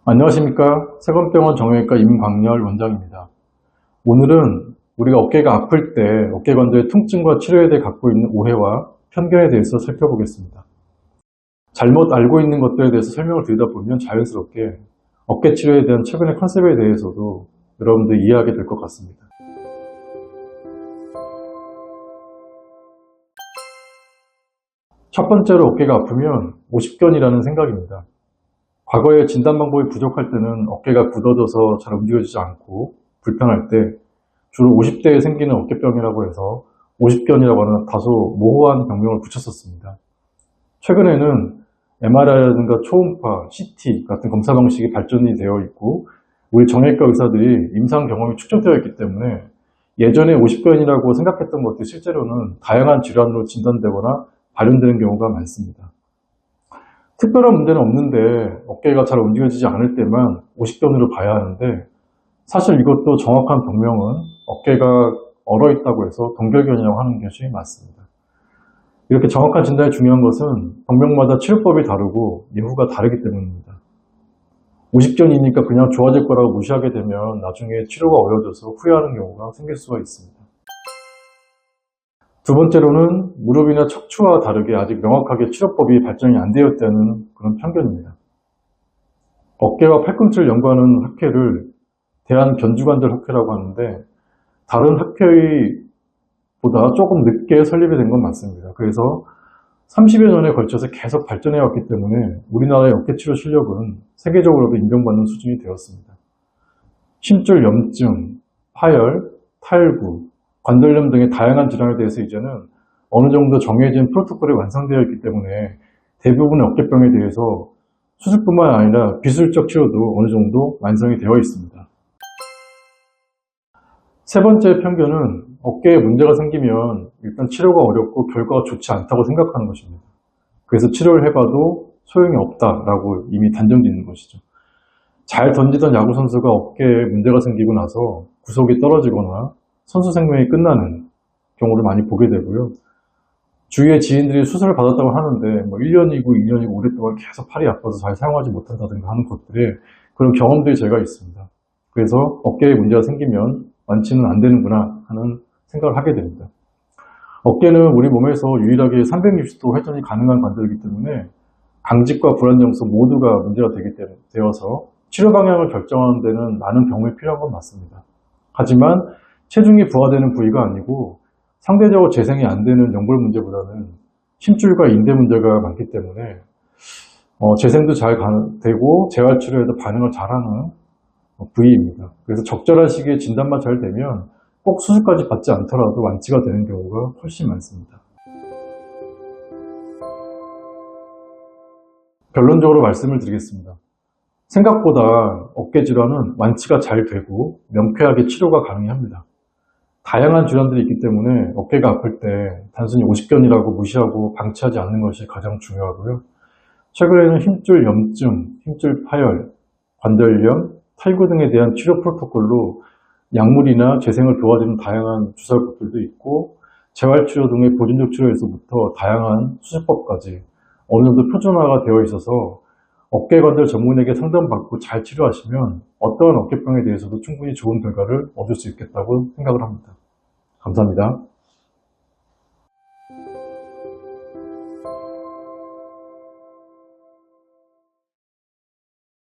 안녕하십니까. 세건병원 정형외과 임광열 원장입니다. 오늘은 우리가 어깨가 아플 때 어깨관절의 통증과 치료에 대해 갖고 있는 오해와 편견에 대해서 살펴보겠습니다. 잘못 알고 있는 것들에 대해서 설명을 드리다 보면 자연스럽게 어깨 치료에 대한 최근의 컨셉에 대해서도 여러분들이 이해하게 될 것 같습니다. 첫 번째로 어깨가 아프면 오십견이라는 생각입니다. 과거에 진단 방법이 부족할 때는 어깨가 굳어져서 잘 움직여지지 않고 불편할 때 주로 50대에 생기는 어깨병이라고 해서 오십견이라고 하는 다소 모호한 병명을 붙였었습니다. 최근에는 MRI라든가 초음파, CT 같은 검사 방식이 발전이 되어 있고 우리 정형외과 의사들이 임상 경험이 축적되어 있기 때문에 예전에 오십견이라고 생각했던 것들이 실제로는 다양한 질환으로 진단되거나 발현되는 경우가 많습니다. 특별한 문제는 없는데 어깨가 잘 움직여지지 않을 때만 오십견으로 봐야 하는데 사실 이것도 정확한 병명은 어깨가 얼어있다고 해서 동결견이라고 하는 것이 맞습니다. 이렇게 정확한 진단이 중요한 것은 병명마다 치료법이 다르고 예후가 다르기 때문입니다. 오십견이니까 그냥 좋아질 거라고 무시하게 되면 나중에 치료가 어려워져서 후회하는 경우가 생길 수가 있습니다. 두 번째로는 무릎이나 척추와 다르게 아직 명확하게 치료법이 발전이 안 되었다는 그런 편견입니다. 어깨와 팔꿈치를 연구하는 학회를 대한견주관절 학회라고 하는데 다른 학회보다 조금 늦게 설립이 된 건 맞습니다. 그래서 30여 년에 걸쳐서 계속 발전해 왔기 때문에 우리나라의 어깨치료 실력은 세계적으로도 인정받는 수준이 되었습니다. 심줄 염증, 파열, 탈구, 관절염 등의 다양한 질환에 대해서 이제는 어느 정도 정해진 프로토콜이 완성되어 있기 때문에 대부분의 어깨병에 대해서 수술뿐만 아니라 비술적 치료도 어느 정도 완성이 되어 있습니다. 세 번째 편견은 어깨에 문제가 생기면 일단 치료가 어렵고 결과가 좋지 않다고 생각하는 것입니다. 그래서 치료를 해봐도 소용이 없다라고 이미 단정짓는 것이죠. 잘 던지던 야구 선수가 어깨에 문제가 생기고 나서 구속이 떨어지거나 선수 생명이 끝나는 경우를 많이 보게 되고요. 주위의 지인들이 수술을 받았다고 하는데 1년이고 2년이고 오랫동안 계속 팔이 아파서 잘 사용하지 못한다든가 하는 것들에 그런 경험들이 제가 있습니다. 그래서 어깨에 문제가 생기면 완치는 안 되는구나 하는 생각을 하게 됩니다. 어깨는 우리 몸에서 유일하게 360도 회전이 가능한 관절이기 때문에 강직과 불안정성 모두가 문제가 되어서 치료 방향을 결정하는 데는 많은 병원이 필요한 건 맞습니다. 하지만 체중이 부하되는 부위가 아니고 상대적으로 재생이 안 되는 연골 문제보다는 심줄과 인대 문제가 많기 때문에 재생도 잘 되고 재활치료에도 반응을 잘하는 부위입니다. 그래서 적절한 시기에 진단만 잘 되면 꼭 수술까지 받지 않더라도 완치가 되는 경우가 훨씬 많습니다. 결론적으로 말씀을 드리겠습니다. 생각보다 어깨 질환은 완치가 잘 되고 명쾌하게 치료가 가능합니다. 다양한 질환들이 있기 때문에 어깨가 아플 때 단순히 오십견이라고 무시하고 방치하지 않는 것이 가장 중요하고요. 최근에는 힘줄 염증, 힘줄 파열, 관절염, 탈구 등에 대한 치료 프로토콜로 약물이나 재생을 도와주는 다양한 주사법들도 있고 재활치료 등의 보존적 치료에서부터 다양한 수술법까지 어느 정도 표준화가 되어 있어서 어깨관절 전문의에게 상담받고 잘 치료하시면 어떠한 어깨병에 대해서도 충분히 좋은 결과를 얻을 수 있겠다고 생각을 합니다. 감사합니다.